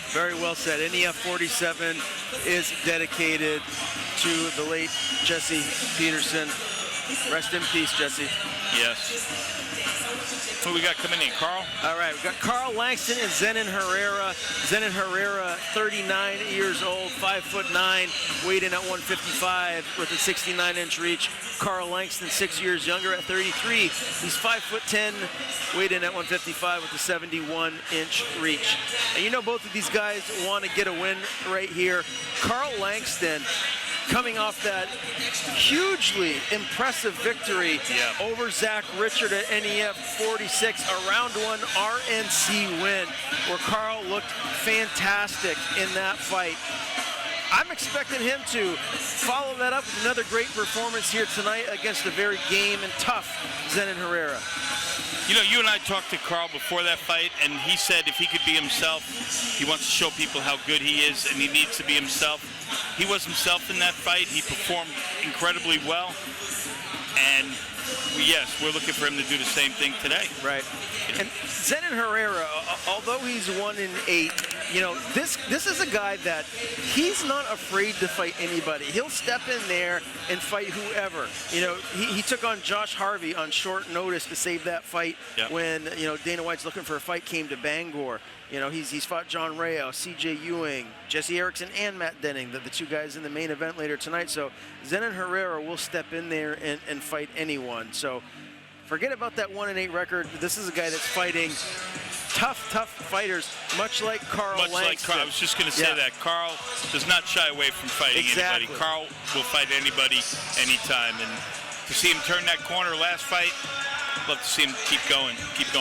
Very well said. NEF 47 is dedicated to the late Jesse Peterson. Rest in peace, Jesse. Yes. Who we got coming in, Carl? All right, we've got Carl Langston and Zenon Herrera. Zenon Herrera, 39 years old, 5'9", weighed in at 155 with a 69-inch reach. Carl Langston, 6 years younger at 33. He's 5'10", weighed in at 155 with a 71-inch reach. And you know both of these guys want to get a win right here. Carl Langston, coming off that hugely impressive victory over Zach Richard at NEF 46, a round one RNC win, where Carl looked fantastic in that fight. I'm expecting him to follow that up with another great performance here tonight against a very game and tough Zenon Herrera. You know, you and I talked to Carl before that fight, and he said if he could be himself, he wants to show people how good he is, and he needs to be himself. He was himself in that fight. He performed incredibly well, and yes, we're looking for him to do the same thing today. Right. And Zenon Herrera, although he's 1-8, you know, this is a guy that he's not afraid to fight anybody. He'll step in there and fight whoever. You know, he took on Josh Harvey on short notice to save that fight when, you know, Dana White's looking for a fight came to Bangor. You know, he's fought John Reyes, C.J. Ewing, Jesse Erickson, and Matt Denning, the two guys in the main event later tonight. So Zenon Herrera will step in there and fight anyone. So forget about that 1-8 record. This is a guy that's fighting tough fighters, much like Carl Langston. Like Carl. I was just going to say that. Carl does not shy away from fighting anybody. Carl will fight anybody, anytime. And to see him turn that corner last fight, love to see him keep going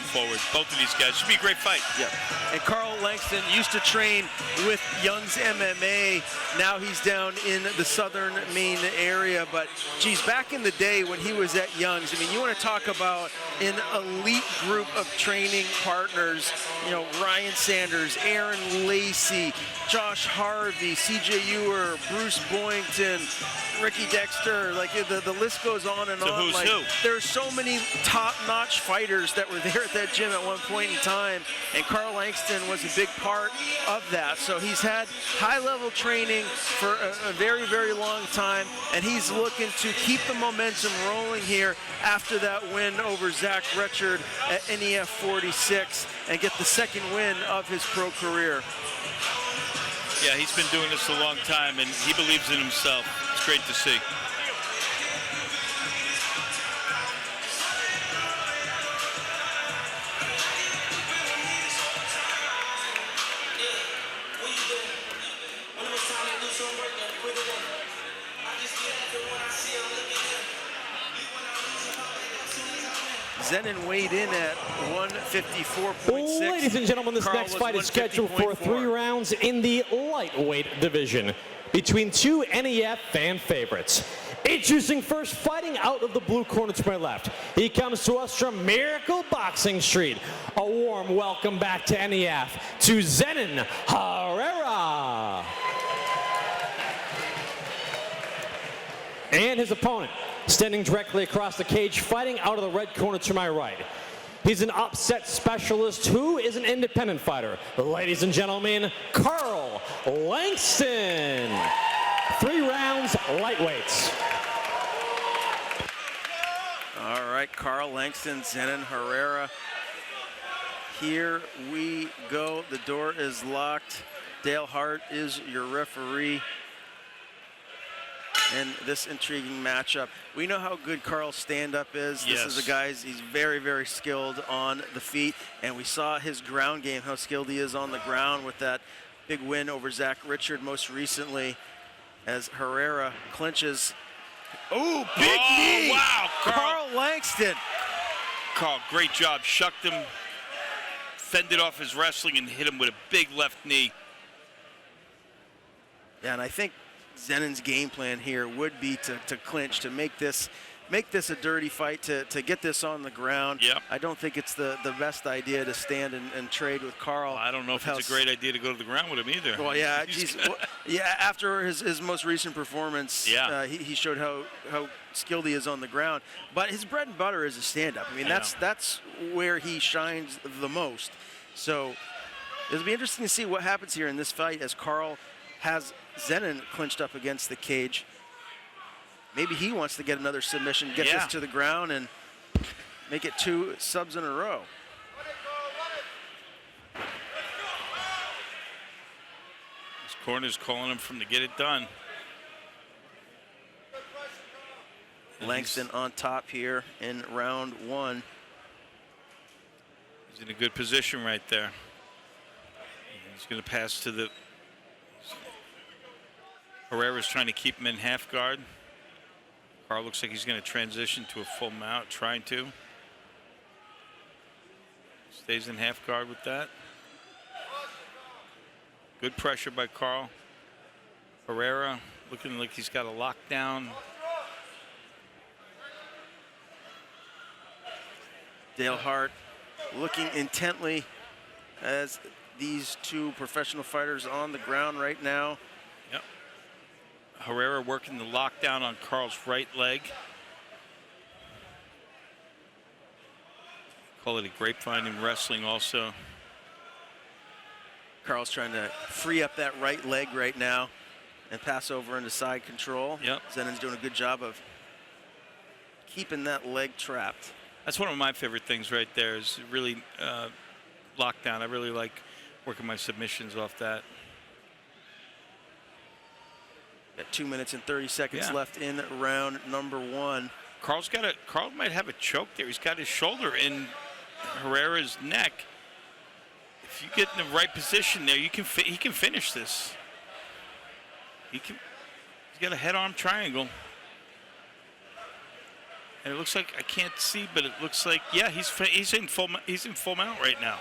forward. Both of these guys should be a great fight. Yeah. And Carl Langston used to train with Young's MMA. Now he's down in the southern Maine area. But geez, back in the day when he was at Young's, I mean, you want to talk about an elite group of training partners. You know, Ryan Sanders, Aaron Lacey, Josh Harvey, C.J. Ewer, Bruce Boynton, Ricky Dexter. Like the list goes on and on. Who's like, who? There's so many top-notch fighters that were there at that gym at one point in time, and Carl Langston was a big part of that. So he's had high-level training for a very, very long time, and he's looking to keep the momentum rolling here after that win over Zach Richard at NEF 46 and get the second win of his pro career. Yeah, he's been doing this a long time, and he believes in himself. It's great to see. Zenon weighed in at 154.6. Ladies and gentlemen, this next fight is scheduled for 3 rounds in the lightweight division between two NEF fan favorites. Introducing first, fighting out of the blue corner to my left. He comes to us from Miracle Boxing Street. A warm welcome back to NEF to Zenon Herrera. And his opponent, standing directly across the cage, fighting out of the red corner to my right. He's an upset specialist who is an independent fighter. Ladies and gentlemen, Carl Langston. 3 rounds, lightweights. All right, Carl Langston, Zenon Herrera. Here we go. The door is locked. Dale Hart is your referee. And this intriguing matchup. We know how good Carl's stand-up is. Yes. This is a guy, he's very, very skilled on the feet. And we saw his ground game, how skilled he is on the ground with that big win over Zach Richard most recently as Herrera clinches. Oh, big knee! Wow, Carl Langston. Carl, great job. Shucked him, fended off his wrestling, and hit him with a big left knee. Yeah, and I think Zenon's game plan here would be to clinch, to make this a dirty fight, to get this on the ground. Yep. I don't think it's the best idea to stand and trade with Carl. Well, I don't know if it's a great idea to go to the ground with him either. Well, yeah, after his most recent performance, he showed how skilled he is on the ground. But his bread and butter is a stand-up. I mean, that's where he shines the most. So, It'll be interesting to see what happens here in this fight as Carl has Zenon clinched up against the cage. Maybe he wants to get another submission, get this to the ground, and make it 2 subs in a row. His corner's calling him from to get it done. Langston on top here in round 1. He's in a good position right there. He's going to pass to the... Herrera's trying to keep him in half guard. Carl looks like he's going to transition to a full mount, trying to. Stays in half guard with that. Good pressure by Carl. Herrera looking like he's got a lockdown. Dale Hart looking intently as these 2 professional fighters on the ground right now. Yep. Herrera working the lockdown on Carl's right leg. Call it a grapevine in wrestling also. Carl's trying to free up that right leg right now and pass over into side control. Yep. Zenon's doing a good job of keeping that leg trapped. That's one of my favorite things right there is really lockdown. I really like working my submissions off that. Got 2 minutes and 30 seconds left in round number 1. Carl might have a choke there. He's got his shoulder in Herrera's neck. If you get in the right position there, he can finish this. He's got a head-arm triangle. And it looks like, I can't see, but it looks like, yeah, he's in full mount right now.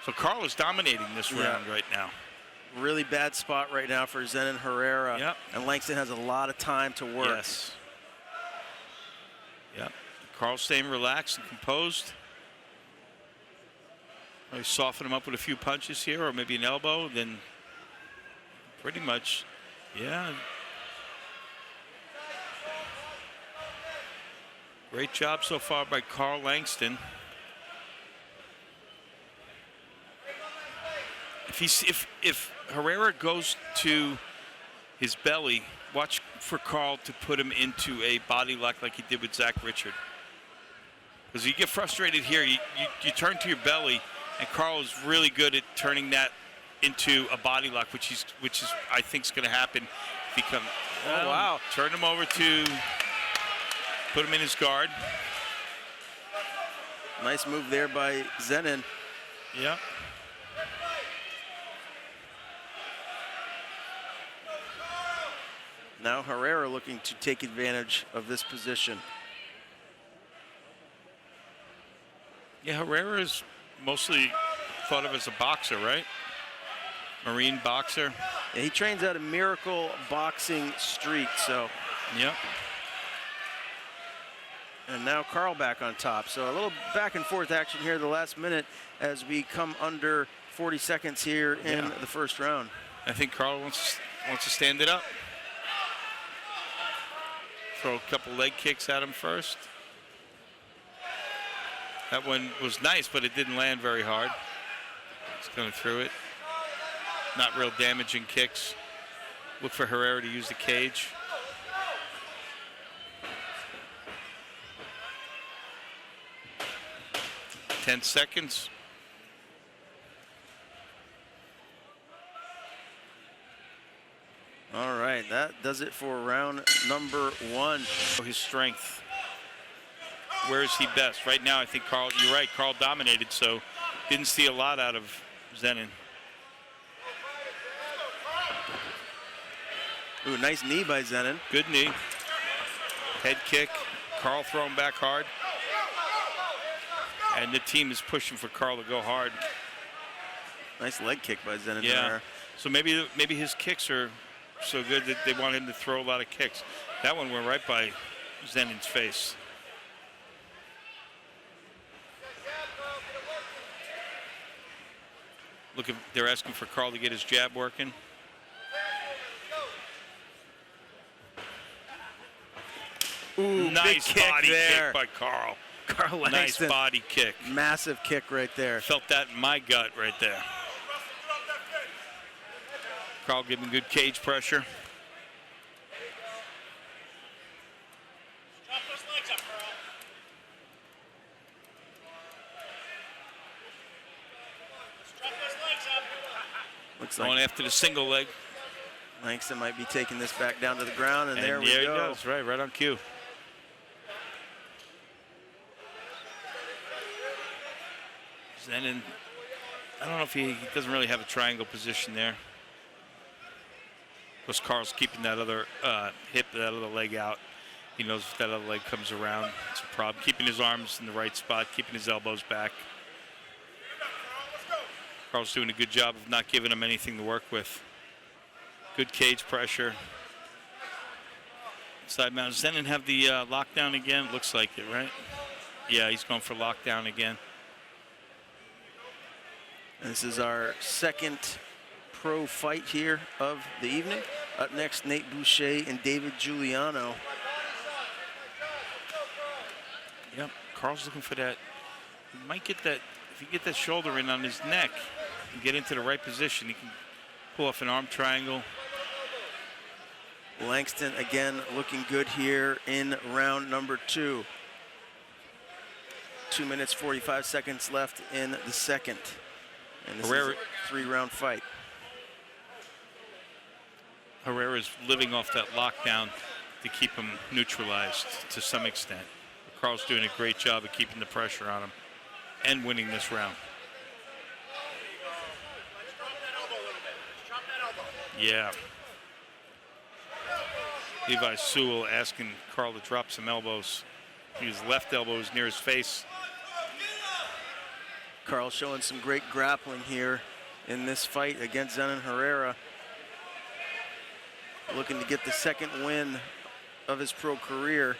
So Carl is dominating this round right now. Really bad spot right now for Zenon Herrera. Yep. And Langston has a lot of time to work. Yes. Yep. Carl staying relaxed and composed. Maybe soften him up with a few punches here, or maybe an elbow, then pretty much, yeah. Great job so far by Carl Langston. If Herrera goes to his belly, watch for Carl to put him into a body lock like he did with Zach Richard. Because you get frustrated here, you turn to your belly, and Carl is really good at turning that into a body lock, which is I think is going to happen if he comes. Oh wow! Turn him over to put him in his guard. Nice move there by Zenon. Yeah. Now Herrera looking to take advantage of this position. Yeah, Herrera is mostly thought of as a boxer, right? Marine boxer. Yeah, he trains out of Miracle Boxing Street, so. Yep. And now Carl back on top. So a little back and forth action here the last minute as we come under 40 seconds here in the first round. I think Carl wants to stand it up. Throw a couple leg kicks at him first. That one was nice, but it didn't land very hard. Just going through it. Not real damaging kicks. Look for Herrera to use the cage. Ten seconds. All right, that does it for round number 1. His strength. Where is he best? Right now, I think Carl, you're right, Carl dominated, so didn't see a lot out of Zenon. Ooh, nice knee by Zenon. Good knee. Head kick. Carl throwing back hard. And the team is pushing for Carl to go hard. Nice leg kick by Zenon. Yeah. There. So maybe his kicks are so good that they want him to throw a lot of kicks. That one went right by Zenon's face. Look, they're asking for Carl to get his jab working. Ooh, nice big kick body there. kick by Carl. Carl Nice Langston. body kick. Massive kick right there. Felt that in my gut right there. Carl giving good cage pressure. Drop those legs up, Carl. Drop those legs up. Looks Going like after the single leg. Langston might be taking this back down to the ground, and there we he go. goes, right on cue. Zenon, I don't know if he doesn't really have a triangle position there. Of course, Carl's keeping that other hip, that other leg out. He knows if that other leg comes around, it's a problem. Keeping his arms in the right spot, keeping his elbows back. Carl's doing a good job of not giving him anything to work with. Good cage pressure. Side mount. Does Zenon have the lockdown again? Looks like it, right? Yeah, he's going for lockdown again. This is our second pro fight here of the evening. Up next, Nate Boucher and David Giuliano. Yep, Carl's looking for that. He might get that, if he get that shoulder in on his neck and get into the right position, he can pull off an arm triangle. Langston again looking good here in round number 2. 2 minutes, 45 seconds left in the second. And this Herrera, is a 3-round fight. Herrera's living off that lockdown to keep him neutralized to some extent. Carl's doing a great job of keeping the pressure on him and winning this round. Yeah. Levi Sewell asking Carl to drop some elbows. His left elbow is near his face. Carl showing some great grappling here in this fight against Zenon Herrera. Looking to get the second win of his pro career.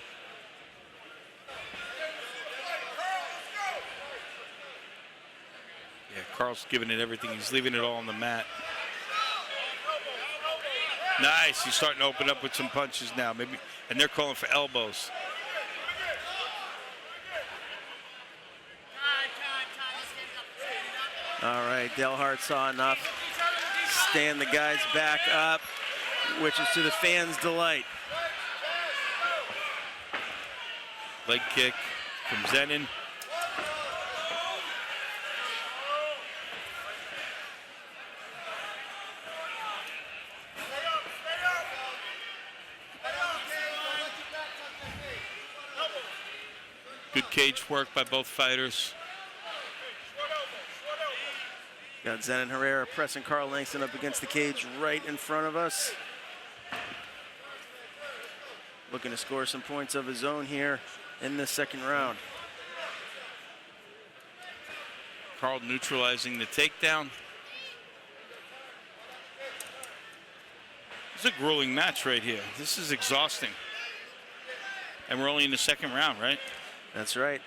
Yeah, Carl's giving it everything. He's leaving it all on the mat. Nice. He's starting to open up with some punches now. Maybe, and they're calling for elbows. All right, Delhart saw enough. Stand the guys back up, which is to the fans' delight. Leg kick from Zenon. Good cage work by both fighters. Got Zenon Herrera pressing Carl Langston up against the cage right in front of us. Looking to score some points of his own here in this second round. Carl neutralizing the takedown. It's a grueling match right here. This is exhausting. And we're only in the second round, right? That's right.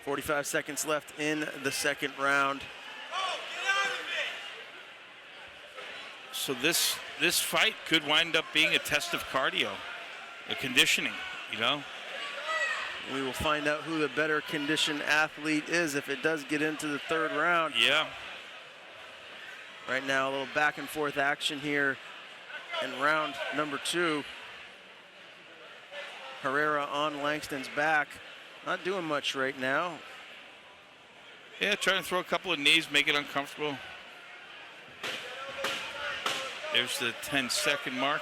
45 seconds left in the second round. So this fight could wind up being a test of cardio, a conditioning, you know? We will find out who the better conditioned athlete is if it does get into the third round. Yeah. Right now, a little back and forth action here in round number 2. Herrera on Langston's back. Not doing much right now. Yeah, trying to throw a couple of knees, make it uncomfortable. There's the 10-second mark.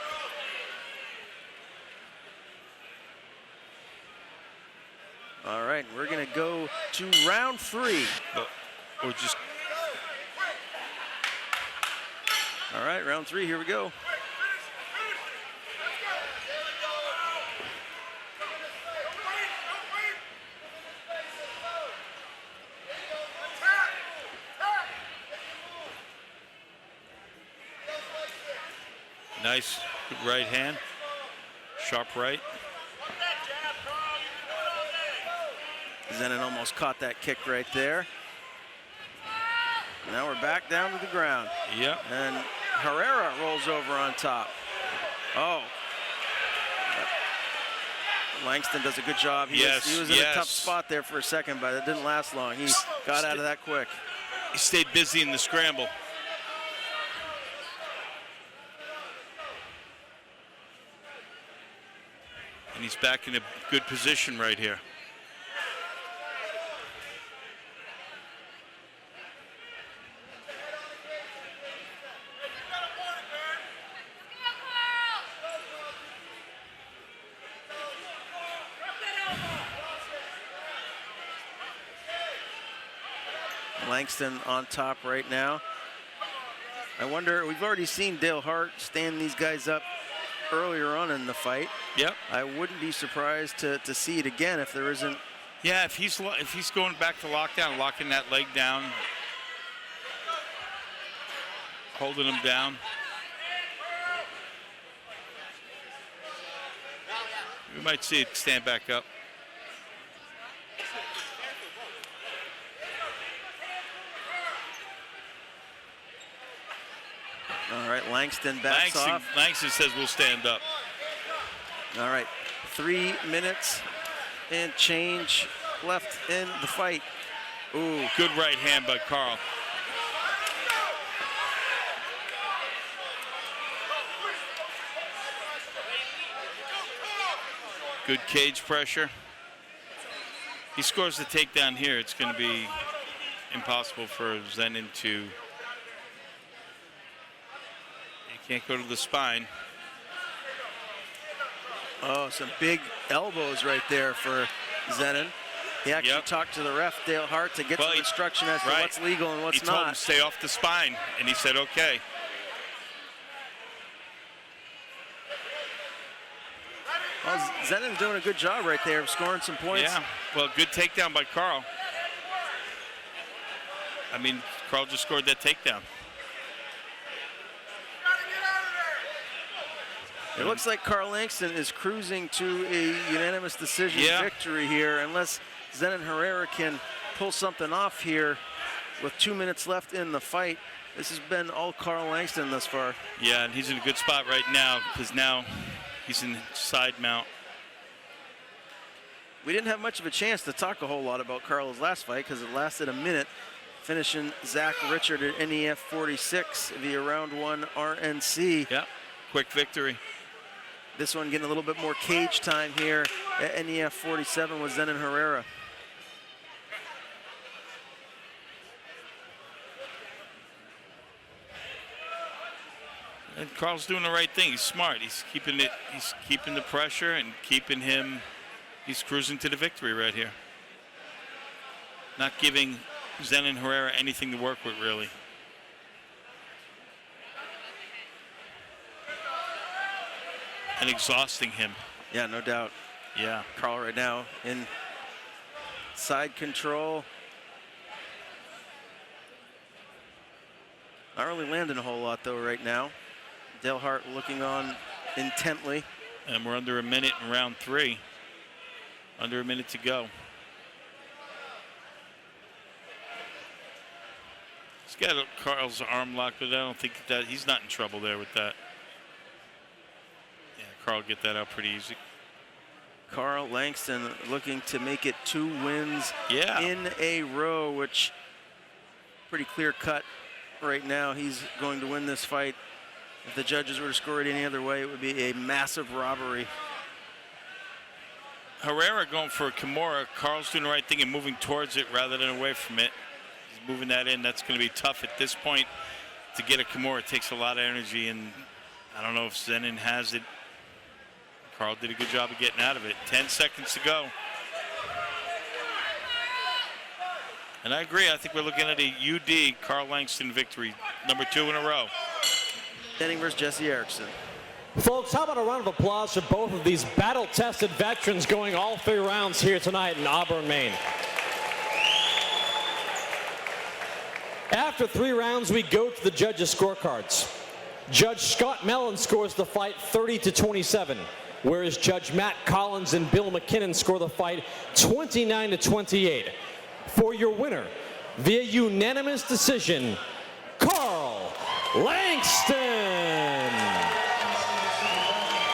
All right, we're going to go to round 3. Or just... All right, round 3, here we go. Nice, good right hand, sharp right. Zenon almost caught that kick right there. Now we're back down to the ground. Yep. And Herrera rolls over on top. Oh. Langston does a good job. He was in a tough spot there for a second, but it didn't last long. He got out of that quick. He stayed busy in the scramble. And he's back in a good position right here. Langston on top right now. I wonder, we've already seen Dale Hart stand these guys up earlier on in the fight. Yep. I wouldn't be surprised to see it again if there isn't. Yeah, if he's going back to lockdown, locking that leg down, holding him down. We might see it stand back up. All right, Langston backs off. Langston says we'll stand up. All right, 3 minutes and change left in the fight. Ooh. Good right hand by Carl. Good cage pressure. He scores the takedown here. It's going to be impossible for Zenon to. He can't go to the spine. Oh, some big elbows right there for Zenon. He actually talked to the ref, Dale Hart, to get some instruction as to what's legal and what's not. He told him to stay off the spine, and he said, okay. Well, Zenon's doing a good job right there, scoring some points. Yeah, well, good takedown by Carl. I mean, Carl just scored that takedown. It looks like Carl Langston is cruising to a unanimous decision victory here, unless Zenon Herrera can pull something off here with 2 minutes left in the fight. This has been all Carl Langston thus far. Yeah, and he's in a good spot right now because now he's in side mount. We didn't have much of a chance to talk a whole lot about Carl's last fight because it lasted a minute, finishing Zach Richard at NEF 46 via round 1 RNC. Yeah, quick victory. This one getting a little bit more cage time here at NEF 47 with Zenon Herrera. And Carl's doing the right thing. He's smart. He's keeping it. He's keeping the pressure and keeping him. He's cruising to the victory right here. Not giving Zenon Herrera anything to work with, really. And exhausting him. Yeah, no doubt. Yeah. Carl right now in side control. Not really landing a whole lot though right now. Dale Hart looking on intently. And we're under a minute in round 3. Under a minute to go. He's got Carl's arm locked, but I don't think that he's not in trouble there with that. Yeah, Carl get that out pretty easy. Carl Langston looking to make it 2 wins in a row, which pretty clear cut right now. He's going to win this fight. If the judges were to score it any other way, it would be a massive robbery. Herrera going for a Kimura. Carl's doing the right thing and moving towards it rather than away from it. He's moving that in. That's going to be tough at this point to get a Kimura. It takes a lot of energy, and I don't know if Zenon has it. Carl did a good job of getting out of it. 10 seconds to go. And I agree. I think we're looking at a UD Carl Langston victory, number 2 in a row. Denning versus Jesse Erickson. Folks, how about a round of applause for both of these battle-tested veterans going all 3 rounds here tonight in Auburn, Maine. After 3 rounds, we go to the judges' scorecards. Judge Scott Mellon scores the fight 30-27, whereas Judge Matt Collins and Bill McKinnon score the fight 29-28. For your winner, via unanimous decision, Carl Langston.